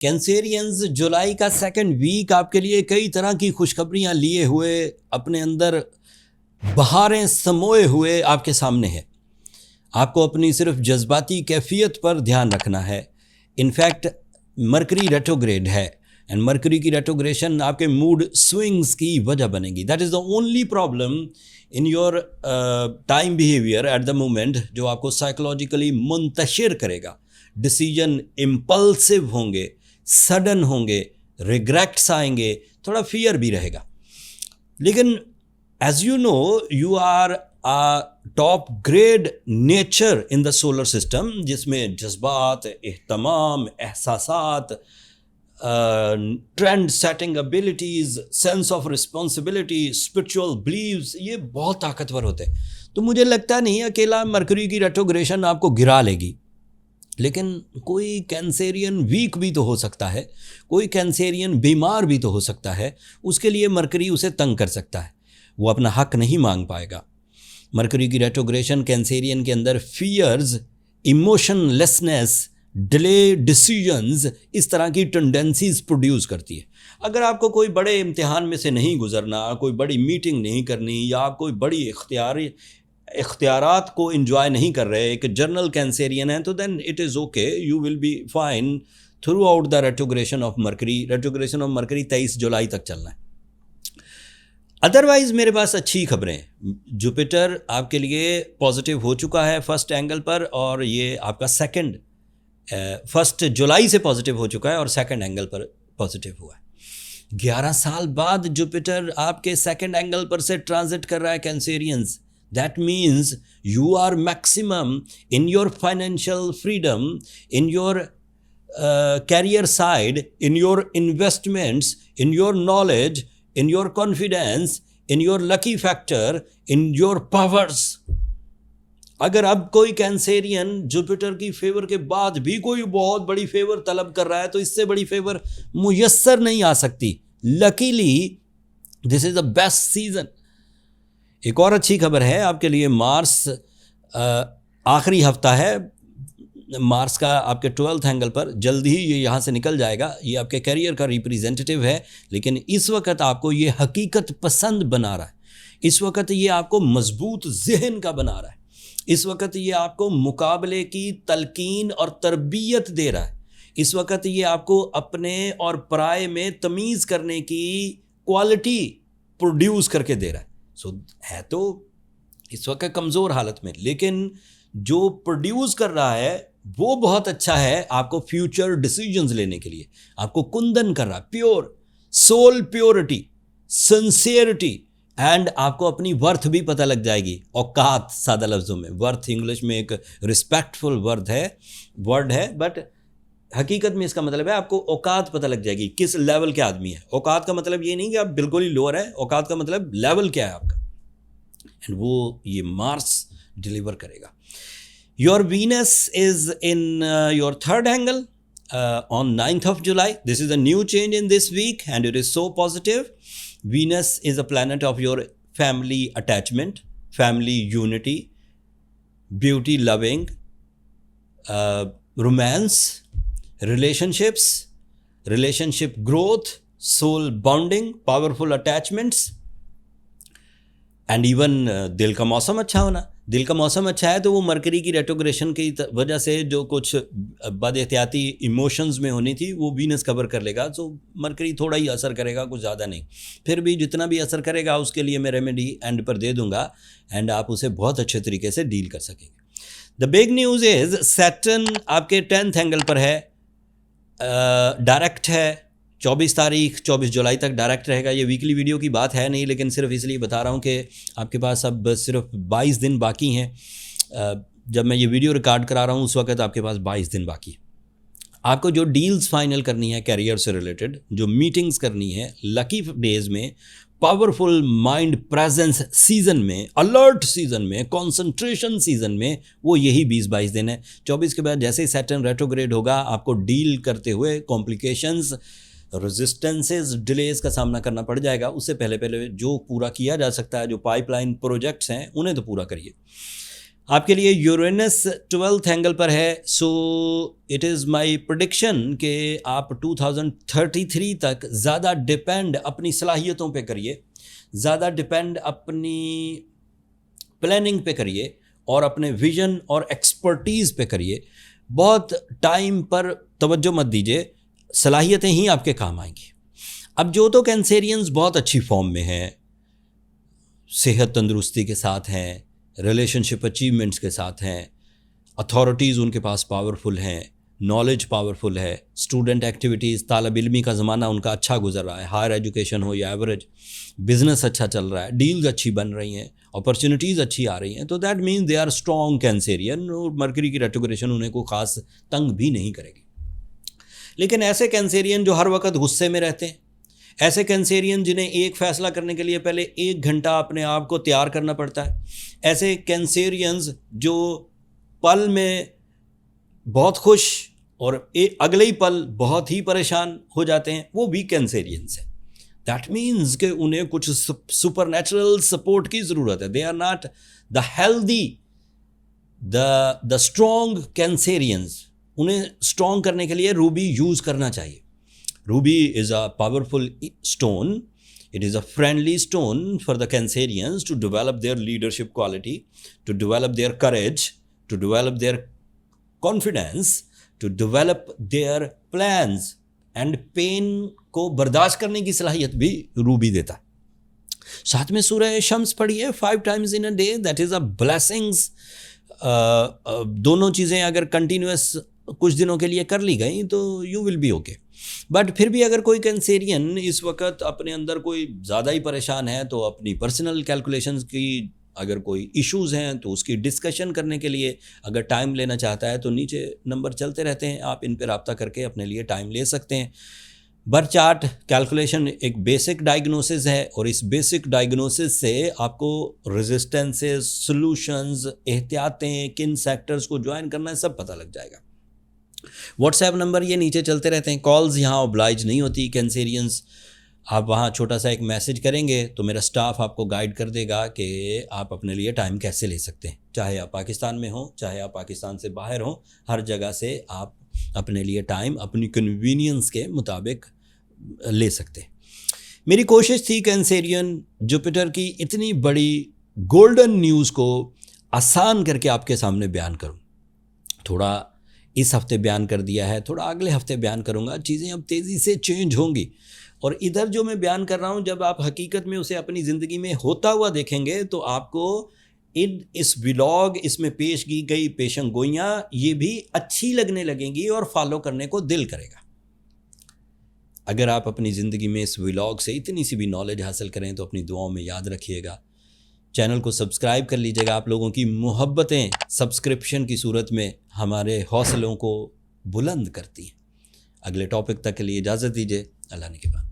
Cancerians, जुलाई का second week आपके लिए कई तरह की खुशखबरियां लिए हुए, अपने अंदर बहारें समोए हुए आपके सामने है। आपको अपनी सिर्फ जज्बाती कैफियत पर ध्यान रखना है। इनफैक्ट मरकरी रेट्रोग्रेड है एंड मरकरी की रेट्रोग्रेशन आपके मूड स्विंग्स की वजह बनेगी। That is the only problem in your time behaviour at the moment, जो आपको साइकोलॉजिकली मुंतशिर करेगा। डिसीजन इम्पल्सिव होंगे, सडन होंगे, रिग्रेट्स आएंगे, थोड़ा फियर भी रहेगा। लेकिन as you know, you are a top grade nature in the solar system, जिसमें जज्बात, एहतमाम, एहसासात, trend setting abilities, sense of responsibility, spiritual beliefs, ये बहुत ताकतवर होते हैं। तो मुझे लगता नहीं अकेला मरकरी की रेट्रोग्रेशन आपको गिरा लेगी, लेकिन कोई कैंसेरियन वीक भी तो हो सकता है, कोई कैंसेरियन बीमार भी तो हो सकता है। उसके लिए मरकरी उसे तंग कर सकता है, वो अपना हक नहीं मांग पाएगा। मरकरी की रेट्रोग्रेशन कैंसेरियन के अंदर फियर्स, इमोशनलेसनेस, डिले डिसीजंस, इस तरह की टेंडेंसीज प्रोड्यूस करती है। अगर आपको कोई बड़े इम्तिहान में से नहीं गुजरना, कोई बड़ी मीटिंग नहीं करनी, या आप कोई बड़ी इख्तियारात को एंजॉय नहीं कर रहे, एक जर्नल कैंसेरियन है, तो then it is okay, you will be fine throughout the retrogression of Mercury. Retrogression of Mercury 23 जुलाई तक चलना है। अदरवाइज़ मेरे पास अच्छी खबरें हैं। जुपिटर आपके लिए पॉजिटिव हो चुका है फर्स्ट एंगल पर, और ये आपका फर्स्ट जुलाई से पॉजिटिव हो चुका है और सेकंड एंगल पर पॉजिटिव हुआ है। 11 साल बाद जुपिटर आपके सेकंड एंगल पर से ट्रांजिट कर रहा है Cancerians. That means you are maximum in your financial freedom, in your career side, in your investments, in your knowledge, in your confidence, in your lucky factor, in your powers। अगर अब कोई Cancerian Jupiter की favour के बाद भी कोई बहुत बड़ी फेवर तलब कर रहा है, तो इससे बड़ी फेवर मुयस्सर नहीं आ सकती। Luckily this is the best season. एक और अच्छी खबर है आपके लिए, मार्स आखिरी हफ्ता है मार्स का आपके 12th एंगल पर, जल्दी ही ये यहाँ से निकल जाएगा। ये आपके करियर का रिप्रेजेंटेटिव है, लेकिन इस वक्त आपको ये हकीकत पसंद बना रहा है। इस वक्त ये आपको मजबूत जहन का बना रहा है। इस वक्त ये आपको मुकाबले की तलकीन और तरबियत दे रहा है। इस वक्त ये आपको अपने और पराये में तमीज़ करने की क्वालिटी प्रोड्यूस करके दे रहा है। सो है तो इस वक्त कमज़ोर हालत में, लेकिन जो प्रोड्यूस कर रहा है वो बहुत अच्छा है आपको फ्यूचर डिसीजंस लेने के लिए। आपको कुंदन कर रहा है, pure soul purity, sincerity, and आपको अपनी वर्थ भी पता लग जाएगी। औकात, सादा लफ्ज़ों में वर्थ इंग्लिश में एक रिस्पेक्टफुल वर्ड है, बट हकीकत में इसका मतलब है आपको औकात पता लग जाएगी, किस लेवल के आदमी है। औकात का मतलब ये नहीं कि आप बिल्कुल ही लोअर है, औकात का मतलब लेवल क्या है आपका, एंड वो ये मार्स डिलीवर करेगा। Your Venus is in your third angle on 9th of July. This is a new change in this week and it is so positive. Venus is a planet of your family attachment, family unity, beauty loving, romance, relationships, relationship growth, soul bonding, powerful attachments, and even दिल का मौसम अच्छा होना। दिल का मौसम अच्छा है तो वो मरकरी की रेट्रोग्रेशन की वजह से जो कुछ बदएहतियाती इमोशंस में होनी थी वो वीनस कवर कर लेगा। तो मरकरी थोड़ा ही असर करेगा, कुछ ज़्यादा नहीं। फिर भी जितना भी असर करेगा उसके लिए मैं रेमेडी एंड पर दे दूंगा एंड आप उसे बहुत अच्छे तरीके से डील कर सकेंगे। The big news is Saturn आपके 10th एंगल पर है, डायरेक्ट है। 24 जुलाई तक डायरेक्ट रहेगा। ये वीकली वीडियो की बात है नहीं, लेकिन सिर्फ इसलिए बता रहा हूँ कि आपके पास अब सिर्फ 22 दिन बाकी हैं। जब मैं ये वीडियो रिकॉर्ड करा रहा हूँ उस वक्त आपके पास 22 दिन बाकी है। आपको जो डील्स फाइनल करनी है कैरियर से रिलेटेड, जो मीटिंग्स करनी है लकी डेज में, पावरफुल माइंड प्रेजेंस सीजन में, अलर्ट सीजन में, कंसंट्रेशन सीजन में, वो यही 20-22 दिन है। 24 के बाद जैसे ही सैटर्न रेट्रोग्रेड होगा आपको डील करते हुए कॉम्प्लिकेशंस, रेजिस्टेंसेस, डिलेज का सामना करना पड़ जाएगा। उससे पहले जो पूरा किया जा सकता है, जो पाइपलाइन प्रोजेक्ट्स हैं उन्हें तो पूरा करिए। आपके लिए यूरेनस 12th एंगल पर है, so it is my prediction कि आप 2033 तक ज़्यादा डिपेंड अपनी सलाहियतों पे करिए, ज़्यादा डिपेंड अपनी प्लानिंग पे करिए और अपने विजन और एक्सपर्टीज़ पे करिए। बहुत टाइम पर तवज्जो मत दीजिए, सलाहियतें ही आपके काम आएंगी। अब जो तो कैंसेरियंस बहुत अच्छी फॉर्म में हैं, सेहत तंदुरुस्ती के साथ हैं, रिलेशनशिप अचीवमेंट्स के साथ हैं, अथॉरिटीज़ उनके पास पावरफुल हैं, नॉलेज पावरफुल है, स्टूडेंट एक्टिविटीज़, तालब इल्मी का ज़माना उनका अच्छा गुजर रहा है, हायर एजुकेशन हो या एवरेज, बिज़नेस अच्छा चल रहा है, डील्स अच्छी बन रही हैं, अपॉर्चुनिटीज़ अच्छी आ रही हैं, तो that means they are strong Cancerian और मरकरी की रेट्रोग्रेशन उन्हें को ख़ास तंग भी नहीं करेगी। लेकिन ऐसे कैंसेरियन जो हर वक्त गुस्से में रहते हैं, ऐसे कैंसेरियन जिन्हें एक फ़ैसला करने के लिए पहले 1 घंटा अपने आप को तैयार करना पड़ता है, ऐसे कैंसेरियंस जो पल में बहुत खुश और अगले ही पल बहुत ही परेशान हो जाते हैं, वो वीक कैंसेरियंस हैं। दैट मीन्स कि उन्हें कुछ सुपर नेचुरल सपोर्ट की ज़रूरत है। They are not the healthy, the strong Cancerians. उन्हें स्ट्रॉन्ग करने के लिए रूबी यूज़ करना चाहिए। Ruby is a powerful stone. It is a friendly stone for the Cancerians to develop their leadership quality, to develop their courage, to develop their confidence, to develop their plans, and pain को बर्दाश्त करने की सलाहियत भी Ruby देता है। साथ में सूरह शम्स पढ़िए 5 times in a day, that is a blessings। दोनों चीज़ें अगर कंटिन्यूस कुछ दिनों के लिए कर ली गई तो you will B okay. But फिर भी अगर कोई कैंसेरियन इस वक्त अपने अंदर कोई ज़्यादा ही परेशान है तो अपनी पर्सनल कैलकुलेशंस की अगर कोई इश्यूज़ हैं तो उसकी डिस्कशन करने के लिए अगर टाइम लेना चाहता है तो नीचे नंबर चलते रहते हैं, आप इन पर रब्ता करके अपने लिए टाइम ले सकते हैं। बर्थ चार्ट कैलकुलेशन एक बेसिक डायग्नोसिस है और इस बेसिक डायग्नोसिस से आपको रेजिस्टेंसेस, सॉल्यूशंस, एहतियातें, किन सेक्टर्स को ज्वाइन करना है सब पता लग जाएगा। व्हाट्सएप नंबर ये नीचे चलते रहते हैं, कॉल्स यहाँ ऑब्लाइज नहीं होती कैंसेरियंस। आप वहाँ छोटा सा एक मैसेज करेंगे तो मेरा स्टाफ आपको गाइड कर देगा कि आप अपने लिए टाइम कैसे ले सकते हैं। चाहे आप पाकिस्तान में हो, चाहे आप पाकिस्तान से बाहर हो, हर जगह से आप अपने लिए टाइम अपनी कन्वीनियंस के मुताबिक ले सकते हैं। मेरी कोशिश थी कैंसेरियन जुपिटर की इतनी बड़ी गोल्डन न्यूज़ को आसान करके आपके सामने बयान करूँ। थोड़ा इस हफ्ते बयान कर दिया है, थोड़ा अगले हफ्ते बयान करूँगा। चीज़ें अब तेज़ी से चेंज होंगी और इधर जो मैं बयान कर रहा हूँ जब आप हकीकत में उसे अपनी ज़िंदगी में होता हुआ देखेंगे तो आपको इस व्लॉग, इसमें पेश की गई पेशन गोइयाँ ये भी अच्छी लगने लगेंगी और फॉलो करने को दिल करेगा। अगर आप अपनी ज़िंदगी में इस व्लॉग से इतनी सी भी नॉलेज हासिल करें तो अपनी दुआओं में याद रखिएगा। चैनल को सब्सक्राइब कर लीजिएगा। आप लोगों की मोहब्बतें सब्सक्रिप्शन की सूरत में हमारे हौसलों को बुलंद करती हैं। अगले टॉपिक तक के लिए इजाज़त दीजिए। अल्लाह ने के बाद।